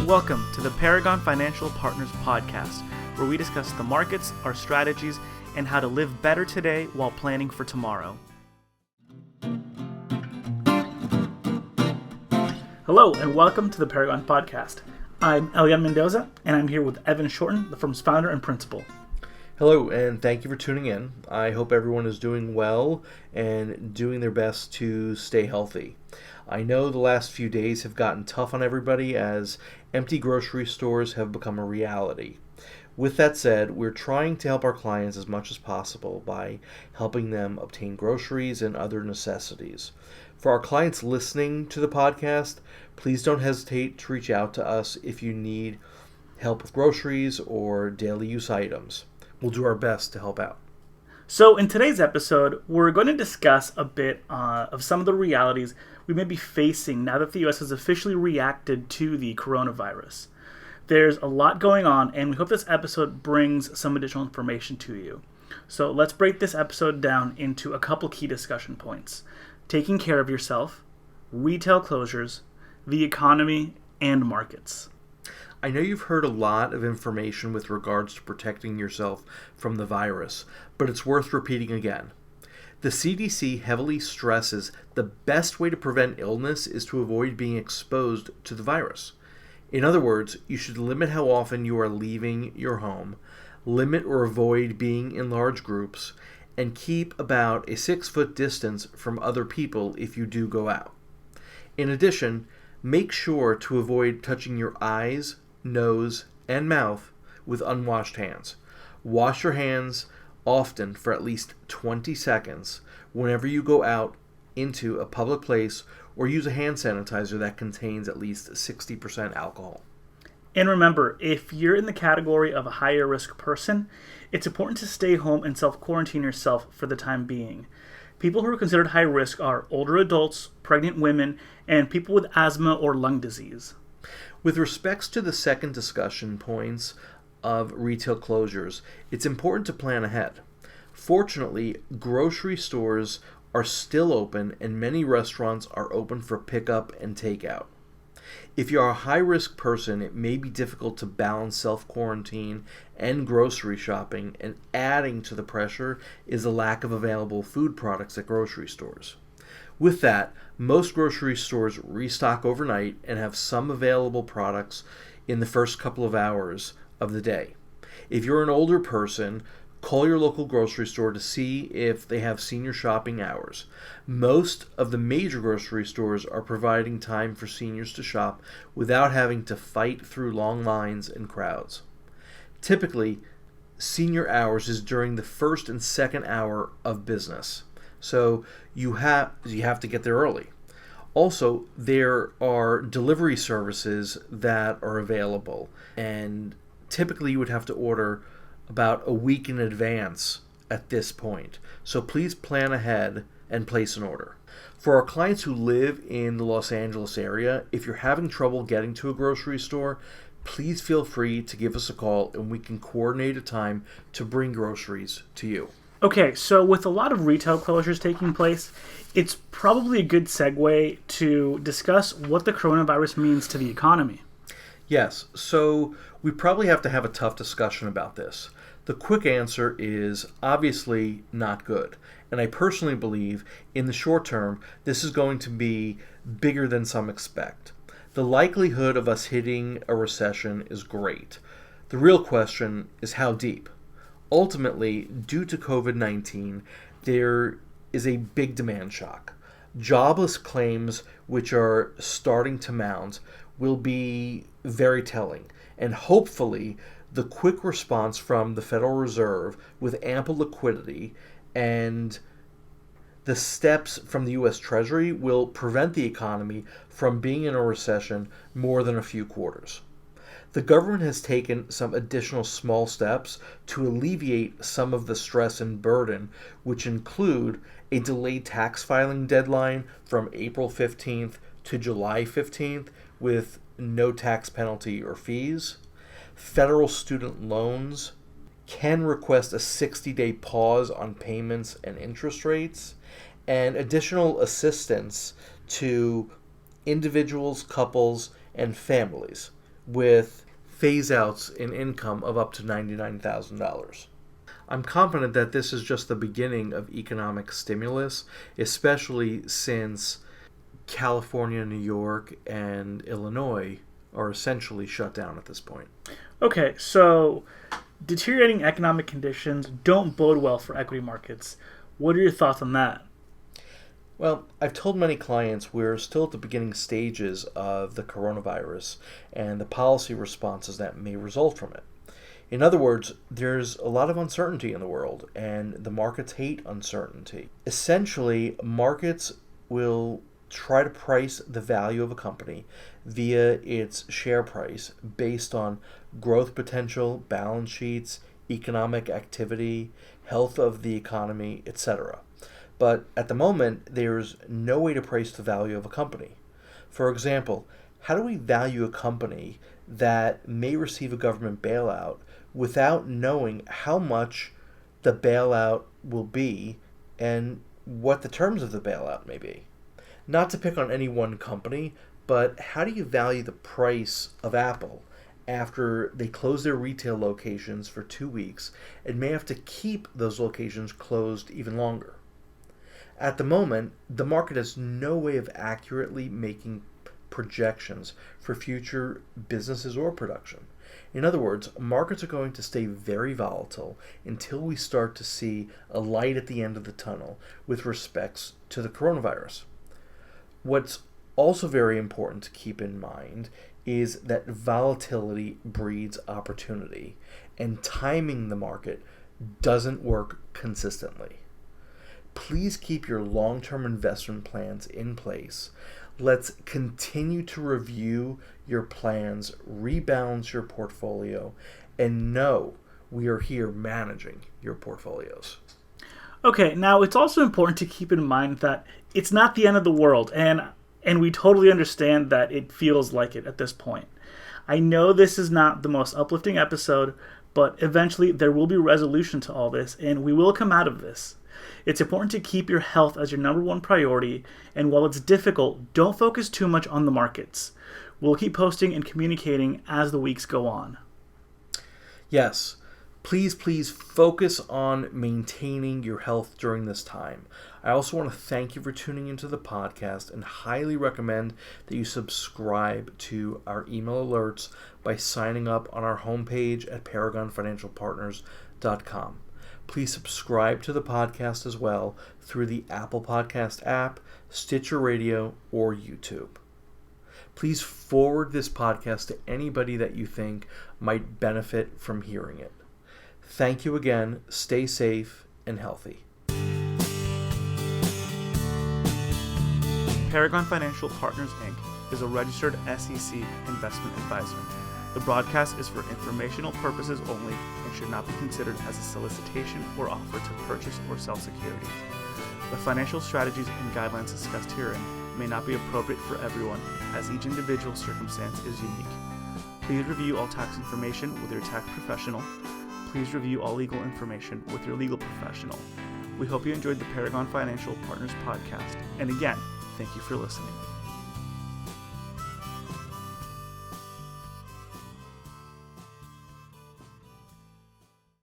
Welcome to the Paragon Financial Partners Podcast, where we discuss the markets, our strategies, and how to live better today while planning for tomorrow. Hello, and welcome to the Paragon Podcast. I'm Elean Mendoza, and I'm here with Evan Shorten, the firm's founder and principal. Hello, and thank you for tuning in. I hope everyone is doing well and doing their best to stay healthy. I know the last few days have gotten tough on everybody as empty grocery stores have become a reality. With that said, we're trying to help our clients as much as possible by helping them obtain groceries and other necessities. For our clients listening to the podcast, please don't hesitate to reach out to us if you need help with groceries or daily use items. We'll do our best to help out. So in today's episode, we're going to discuss a bit of some of the realities we may be facing now that the U.S. has officially reacted to the coronavirus. There's a lot going on, and we hope this episode brings some additional information to you. So let's break this episode down into a couple key discussion points: taking care of yourself, retail closures, the economy, and markets. I know you've heard a lot of information with regards to protecting yourself from the virus, but it's worth repeating again. The CDC heavily stresses the best way to prevent illness is to avoid being exposed to the virus. In other words, you should limit how often you are leaving your home, limit or avoid being in large groups, and keep about a 6-foot distance from other people if you do go out. In addition, make sure to avoid touching your eyes, nose, and mouth with unwashed hands. Wash your hands often for at least 20 seconds whenever you go out into a public place, or use a hand sanitizer that contains at least 60% alcohol. And remember, if you're in the category of a higher risk person, it's important to stay home and self-quarantine yourself for the time being. People who are considered high risk are older adults, pregnant women, and people with asthma or lung disease. With respects to the second discussion points of retail closures, it's important to plan ahead. Fortunately, grocery stores are still open and many restaurants are open for pickup and takeout. If you are a high-risk person, it may be difficult to balance self-quarantine and grocery shopping, and adding to the pressure is the lack of available food products at grocery stores. With that, most grocery stores restock overnight and have some available products in the first couple of hours of the day. If you're an older person, call your local grocery store to see if they have senior shopping hours. Most of the major grocery stores are providing time for seniors to shop without having to fight through long lines and crowds. Typically, senior hours is during the first and second hour of business. So you have to get there early. Also, there are delivery services that are available, and typically you would have to order about a week in advance at this point. So please plan ahead and place an order. For our clients who live in the Los Angeles area, if you're having trouble getting to a grocery store, please feel free to give us a call and we can coordinate a time to bring groceries to you. Okay, so with a lot of retail closures taking place, it's probably a good segue to discuss what the coronavirus means to the economy. Yes, so we probably have to have a tough discussion about this. The quick answer is obviously not good, and I personally believe in the short term this is going to be bigger than some expect. The likelihood of us hitting a recession is great. The real question is how deep. Ultimately, due to COVID-19, there is a big demand shock. Jobless claims, which are starting to mount, will be very telling, and hopefully the quick response from the Federal Reserve with ample liquidity and the steps from the U.S. Treasury will prevent the economy from being in a recession more than a few quarters. The government has taken some additional small steps to alleviate some of the stress and burden, which include a delayed tax filing deadline from April 15th to July 15th with no tax penalty or fees. Federal student loans can request a 60-day pause on payments and interest rates, and additional assistance to individuals, couples, and families with phase outs in income of up to $99,000. I'm confident that this is just the beginning of economic stimulus, especially since California, New York, and Illinois are essentially shut down at this point. Okay, so deteriorating economic conditions don't bode well for equity markets. What are your thoughts on that? Well, I've told many clients we're still at the beginning stages of the coronavirus and the policy responses that may result from it. In other words, there's a lot of uncertainty in the world, and the markets hate uncertainty. Essentially, markets will try to price the value of a company via its share price based on growth potential, balance sheets, economic activity, health of the economy, etc. But at the moment, there's no way to price the value of a company. For example, how do we value a company that may receive a government bailout without knowing how much the bailout will be and what the terms of the bailout may be? Not to pick on any one company, but how do you value the price of Apple after they close their retail locations for 2 weeks and may have to keep those locations closed even longer? At the moment, the market has no way of accurately making projections for future businesses or production. In other words, markets are going to stay very volatile until we start to see a light at the end of the tunnel with respects to the coronavirus. What's also very important to keep in mind is that volatility breeds opportunity, and timing the market doesn't work consistently. Please keep your long-term investment plans in place. Let's continue to review your plans, rebalance your portfolio, and know we are here managing your portfolios. Okay, now it's also important to keep in mind that it's not the end of the world, and we totally understand that it feels like it at this point. I know this is not the most uplifting episode, but eventually there will be resolution to all this, and we will come out of this. It's important to keep your health as your number one priority, and while it's difficult, don't focus too much on the markets. We'll keep posting and communicating as the weeks go on. Yes, please focus on maintaining your health during this time. I also want to thank you for tuning into the podcast and highly recommend that you subscribe to our email alerts by signing up on our homepage at paragonfinancialpartners.com. Please subscribe to the podcast as well through the Apple Podcast app, Stitcher Radio, or YouTube. Please forward this podcast to anybody that you think might benefit from hearing it. Thank you again. Stay safe and healthy. Paragon Financial Partners, Inc. is a registered SEC investment advisor. The broadcast is for informational purposes only and should not be considered as a solicitation or offer to purchase or sell securities. The financial strategies and guidelines discussed herein may not be appropriate for everyone, as each individual circumstance is unique. Please review all tax information with your tax professional. Please review all legal information with your legal professional. We hope you enjoyed the Paragon Financial Partners podcast. And again, thank you for listening.